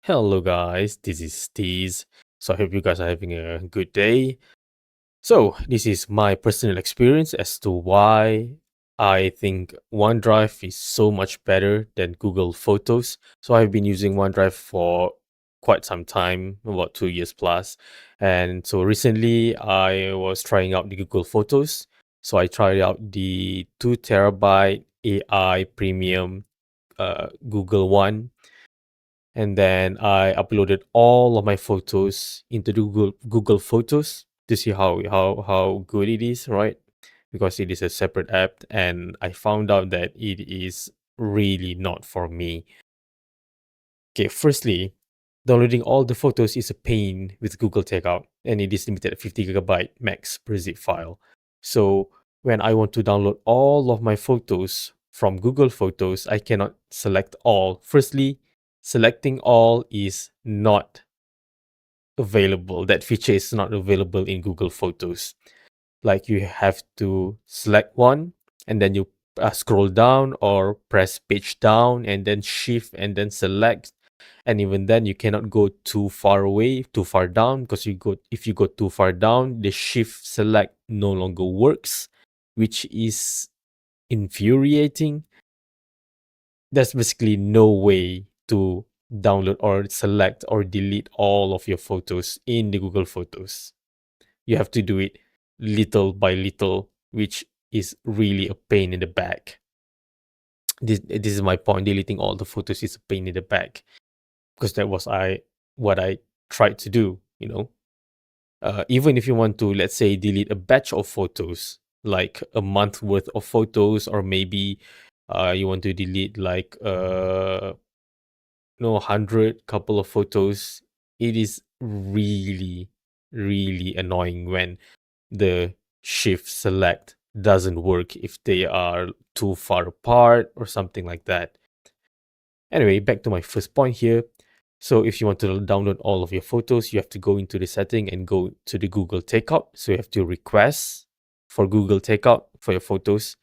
Hello, guys. This is Tease. So, I hope you guys are having a good day. So, this is my personal experience as to why I think OneDrive is so much better than Google Photos. So, I've been using OneDrive for quite some time, about 2 years plus. And so, recently, I was trying out the Google Photos. So, I tried out the 2 terabyte AI premium Google One, and then I uploaded all of my photos into the Google Photos to see how good it is, right? Because it is a separate app, and I found out that it is really not for me. Okay, firstly, downloading all the photos is a pain with Google Takeout, and it is limited at 50 GB max per zip file. So when I want to download all of my photos from Google Photos, I cannot select all. Firstly, selecting all is not available. That feature is not available in Google Photos. Like you have to select one and then you scroll down or press page down and then shift and then select, and even then you cannot go too far away, too far down, because if you go too far down, the shift select no longer works, which is infuriating. There's basically no way to download or select or delete all of your photos in the Google Photos. You have to do it little by little, which is really a pain in the back. This is my point. Deleting all the photos is a pain in the back, because that was what I tried to do. Even if you want to, let's say, delete a batch of photos, like a month worth of photos, or maybe you want to delete like 100 couple of photos. It is really, really annoying when the shift select doesn't work if they are too far apart or something like that. Anyway, back to my first point here. So if you want to download all of your photos, you have to go into the setting and go to the Google Takeout. So you have to request for Google Takeout for your photos.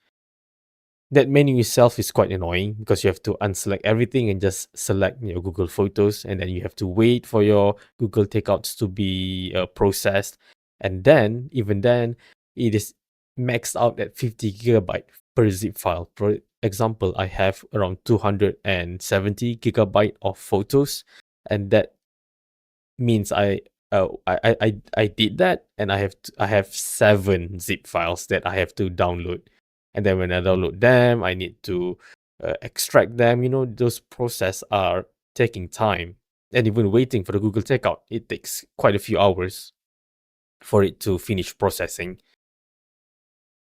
That menu itself is quite annoying because you have to unselect everything and just select your Google Photos, and then you have to wait for your Google Takeouts to be processed. And then, even then, it is maxed out at 50 GB per zip file. For example, I have around 270 GB of photos, and that means I did that, and I have 7 zip files that I have to download, and then when I download them, I need to extract them. Those process are taking time, and even waiting for the Google Takeout, it takes quite a few hours for it to finish processing.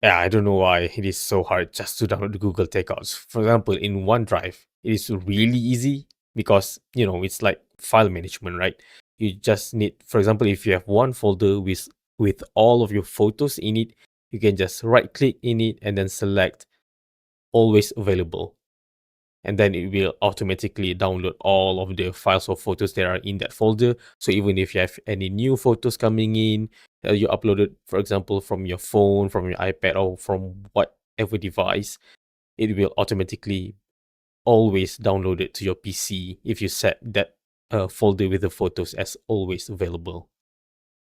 Yeah, I don't know why it is so hard just to download the Google Takeouts. For example, in OneDrive, it is really easy because, it's like file management, right? You just need, for example, if you have one folder with all of your photos in it, you can just right click in it and then select always available. And then it will automatically download all of the files or photos that are in that folder. So even if you have any new photos coming in, you uploaded, for example, from your phone, from your iPad, or from whatever device, it will automatically always download it to your PC if you set that folder with the photos as always available,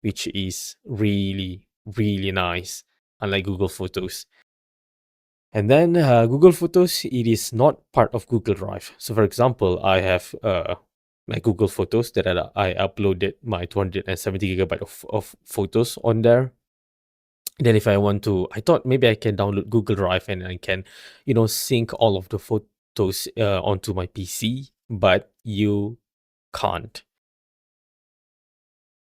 which is really, really nice, unlike Google Photos. And then Google Photos, it is not part of Google Drive. So for example, I have my Google Photos that I uploaded my 270 GB of photos on there. Then if I want to, I thought maybe I can download Google Drive and I can, sync all of the photos onto my PC, but you can't,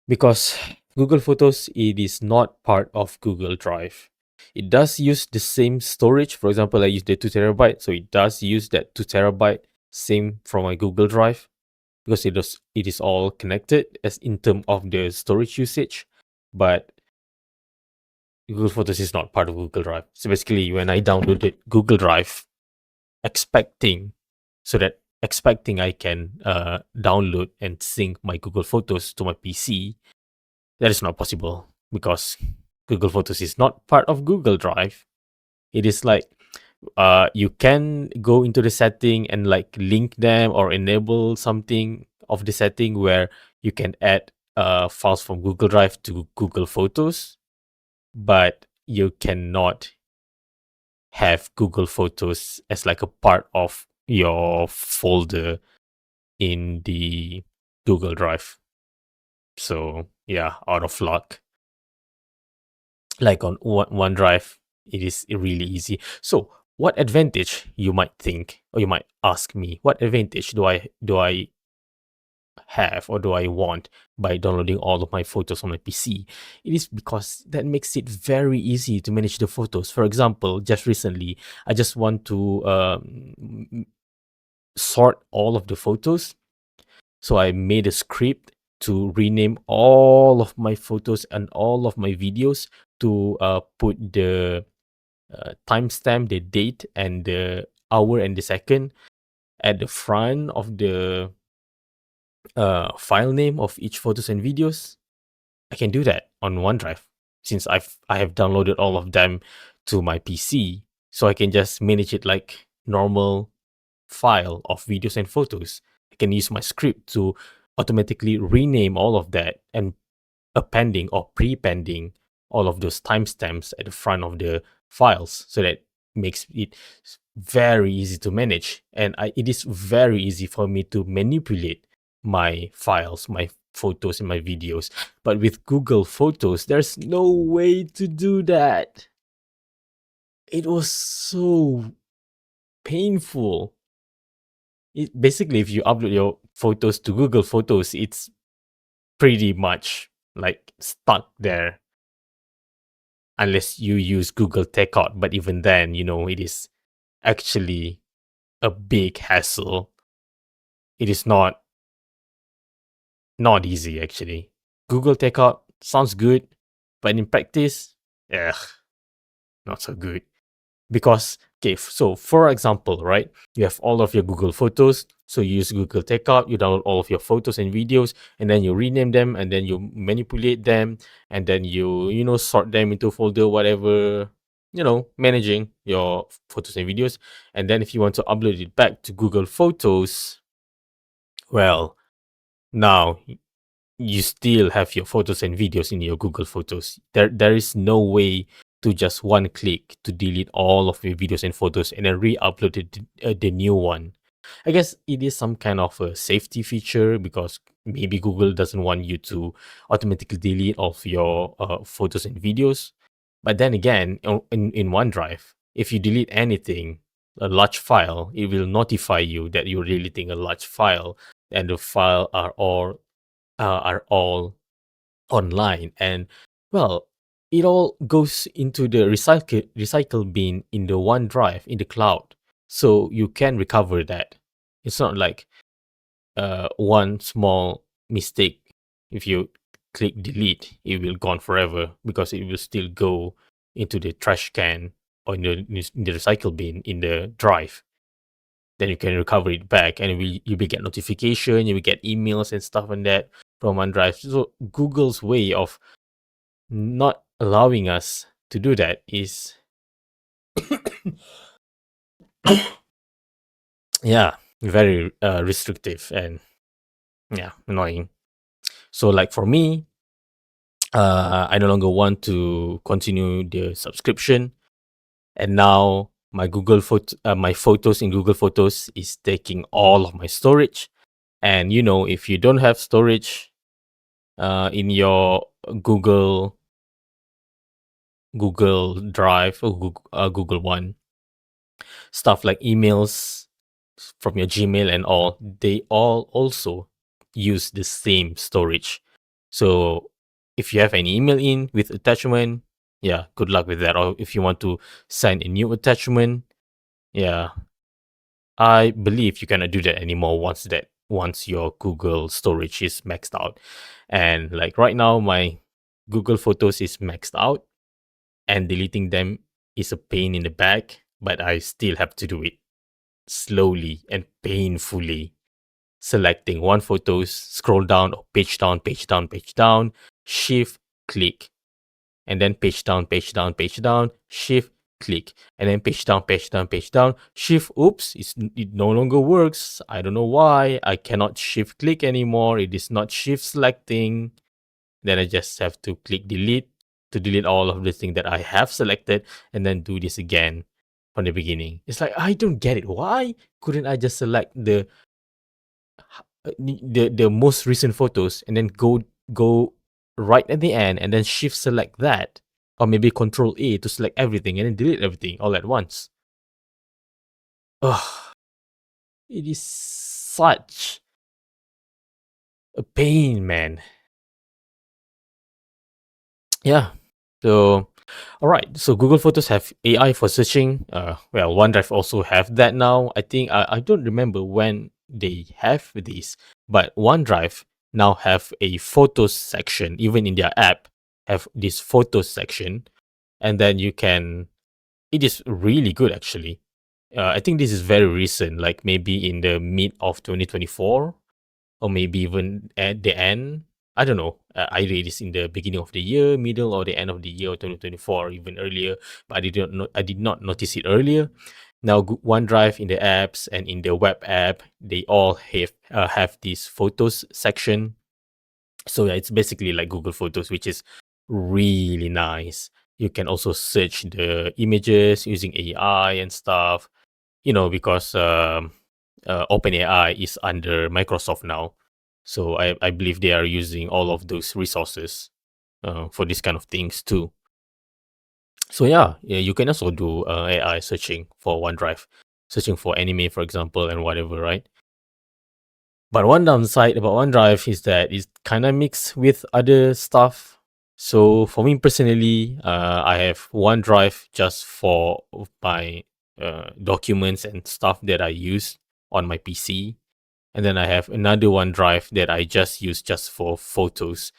because Google Photos, it is not part of Google Drive. It does use the same storage. For example, I use the 2 terabyte, so it does use that 2 terabyte same from my Google Drive, because it is all connected as in terms of the storage usage. But Google Photos is not part of Google Drive. So basically, when I downloaded Google Drive, expecting expecting I can download and sync my Google Photos to my PC, that is not possible because Google Photos is not part of Google Drive. It is like you can go into the setting and like link them or enable something of the setting where you can add files from Google Drive to Google Photos, but you cannot have Google Photos as like a part of your folder in the Google Drive. So yeah, out of luck. Like on OneDrive, it is really easy. So what advantage, you might think, or you might ask me, what advantage do I have or do I want by downloading all of my photos on my PC? It is because that makes it very easy to manage the photos. For example, just recently, I just want to sort all of the photos. So I made a script to rename all of my photos and all of my videos to put the timestamp, the date, and the hour and the second at the front of the file name of each photos and videos. I can do that on OneDrive since I have downloaded all of them to my PC, so I can just manage it like normal file of videos and photos. I can use my script to automatically rename all of that and appending or pre-pending all of those timestamps at the front of the files, so that makes it very easy to manage, and it is very easy for me to manipulate my files, my photos, and my videos. But with Google Photos, there's no way to do that. It was so painful. Basically, if you upload your photos to Google Photos, it's pretty much like stuck there unless you use Google Takeout. But even then, it is actually a big hassle. It is not easy actually. Google Takeout sounds good, but in practice, ugh, not so good. Because, okay, so for example, right, you have all of your Google Photos, so you use Google Takeout, you download all of your photos and videos, and then you rename them, and then you manipulate them, and then you sort them into folder, whatever, managing your photos and videos. And then if you want to upload it back to Google Photos, well, now you still have your photos and videos in your Google Photos. There is no way to just one click to delete all of your videos and photos and then re-upload the new one. I guess it is some kind of a safety feature because maybe Google doesn't want you to automatically delete all of your photos and videos. But then again, in OneDrive, if you delete anything, a large file, it will notify you that you're deleting a large file, and the file are all online. And well, it all goes into the recycle bin in the OneDrive in the cloud, so you can recover that. It's not like one small mistake, if you click delete, it will gone forever, because it will still go into the trash can or in the recycle bin in the drive. Then you can recover it back, and you will get notification, you will get emails and stuff like that from OneDrive. So Google's way of not allowing us to do that is yeah, very restrictive and yeah, annoying. So like for me, I no longer want to continue the subscription, and now my photos in Google Photos is taking all of my storage. And if you don't have storage in your Google Drive or Google One, stuff like emails from your Gmail and all, they all also use the same storage. So if you have any email in with attachment, yeah, good luck with that. Or if you want to send a new attachment, yeah, I believe you cannot do that anymore once your Google storage is maxed out. And like right now, my Google Photos is maxed out, and deleting them is a pain in the back, but I still have to do it slowly and painfully. Selecting one photos, scroll down or page down, page down, page down, shift, click, and then page down, page down, page down, shift, click, and then page down, page down, page down. Shift, oops, it no longer works. I don't know why. I cannot shift click anymore. It is not shift selecting. Then I just have to click delete to delete all of the things that I have selected, and then do this again from the beginning. It's like I don't get it. Why couldn't I just select the most recent photos and then go right at the end and then shift select that, or maybe control A to select everything and then delete everything all at once? Ugh, it is such a pain, man. Yeah. So, all right. So Google Photos have AI for searching. Well, OneDrive also have that now. I think I don't remember when they have this, but OneDrive now have a photos section. Even in their app, have this photos section, and then you can. It is really good actually. I think this is very recent, like maybe in the mid of 2024, or maybe even at the end. I don't know. Either it is in the beginning of the year, middle, or the end of the year, 2024, even earlier. But I did not notice it earlier. Now, OneDrive in the apps and in the web app, they all have this photos section. So yeah, it's basically like Google Photos, which is really nice. You can also search the images using AI and stuff. Because OpenAI is under Microsoft now. So I believe they are using all of those resources for this kind of things too. So yeah, you can also do AI searching for OneDrive, searching for anime, for example, and whatever, right? But one downside about OneDrive is that it's kind of mixed with other stuff. So for me personally, I have OneDrive just for my documents and stuff that I use on my PC. And then I have another OneDrive that I just use just for photos,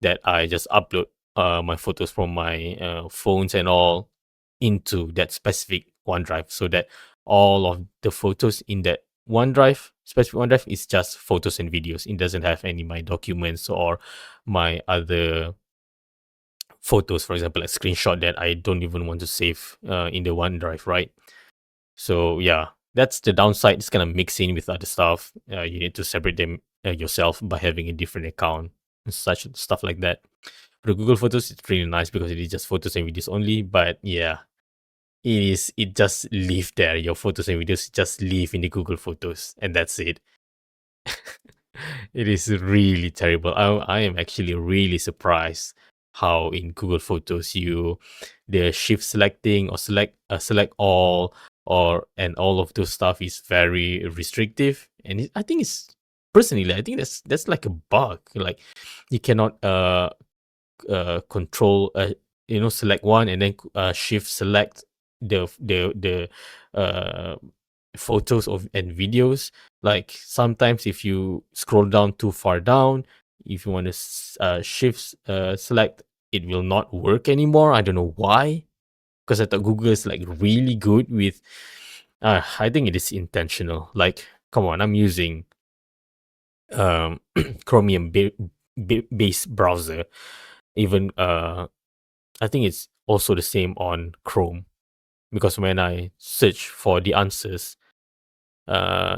that I just upload my photos from my phones and all into that specific OneDrive, so that all of the photos in that specific OneDrive, is just photos and videos. It doesn't have any my documents or my other photos, for example, a screenshot that I don't even want to save in the OneDrive, right? So yeah, that's the downside. It's kind of mixing with other stuff. You need to separate them yourself by having a different account and such stuff like that. For the Google Photos, it's really nice because it is just photos and videos only. But yeah, it just live there. Your photos and videos just live in the Google Photos, and that's it. It is really terrible. I am actually really surprised how in Google Photos the shift selecting or select all, or and all of those stuff is very restrictive, and I think it's personally, I think that's like a bug. Like you cannot control select one and then shift select the photos of and videos. Like sometimes if you scroll down too far down, if you want to shift select, it will not work anymore. I don't know why, because I thought Google is like really good with I think it is intentional. Like come on, I'm using chromium based browser. Even I think it's also the same on Chrome, because when I search for the answers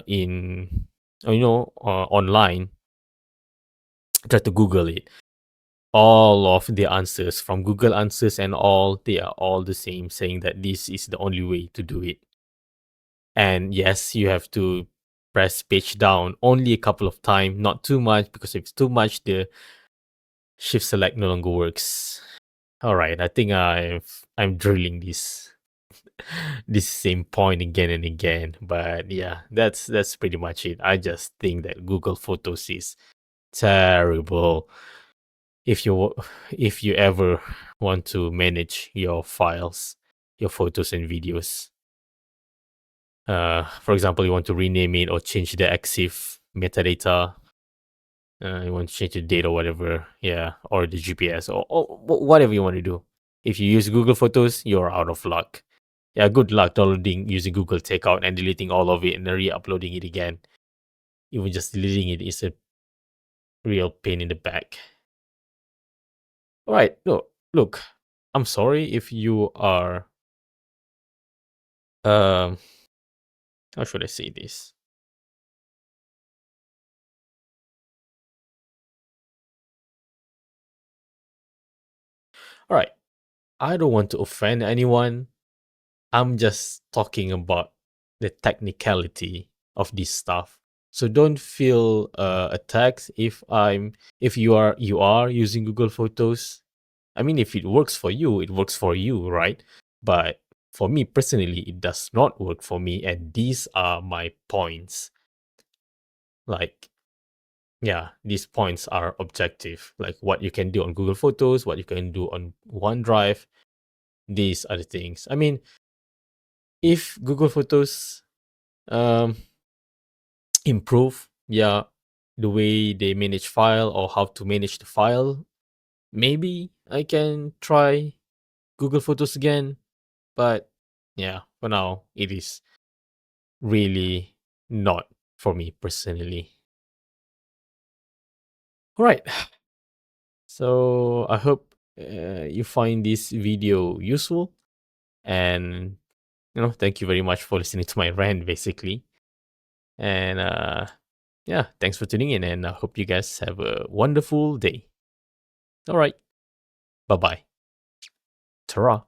in online, try to Google it. All of the answers from Google Answers and all, they are all the same, saying that this is the only way to do it. And yes, you have to press page down only a couple of times, not too much, because if it's too much, the shift select no longer works. All right, I think I'm drilling this same point again and again. But yeah, that's pretty much it. I just think that Google Photos is terrible. If you if you ever want to manage your files, your photos and videos, for example, you want to rename it or change the EXIF metadata, you want to change the date or whatever, yeah, or the GPS, or whatever you want to do. If you use Google Photos, you're out of luck. Yeah, good luck downloading using Google Takeout and deleting all of it and then re-uploading it again. Even just deleting it is a real pain in the back. All right, look, I'm sorry if you are Um, how should I say this? All right, I don't want to offend anyone. I'm just talking about the technicality of this stuff. So don't feel attacked if you are using Google Photos. I mean, if it works for you, it works for you, right? But for me personally, it does not work for me, and these are my points. Like, yeah, these points are objective. Like what you can do on Google Photos, what you can do on OneDrive. These are the things. I mean, if Google Photos um improve, yeah, the way they manage file or how to manage the file, maybe I can try Google Photos again. But yeah, for now, it is really not for me personally. All right. So I hope you find this video useful, and thank you very much for listening to my rant, basically. And yeah, thanks for tuning in, and I hope you guys have a wonderful day. All right, bye bye. Ta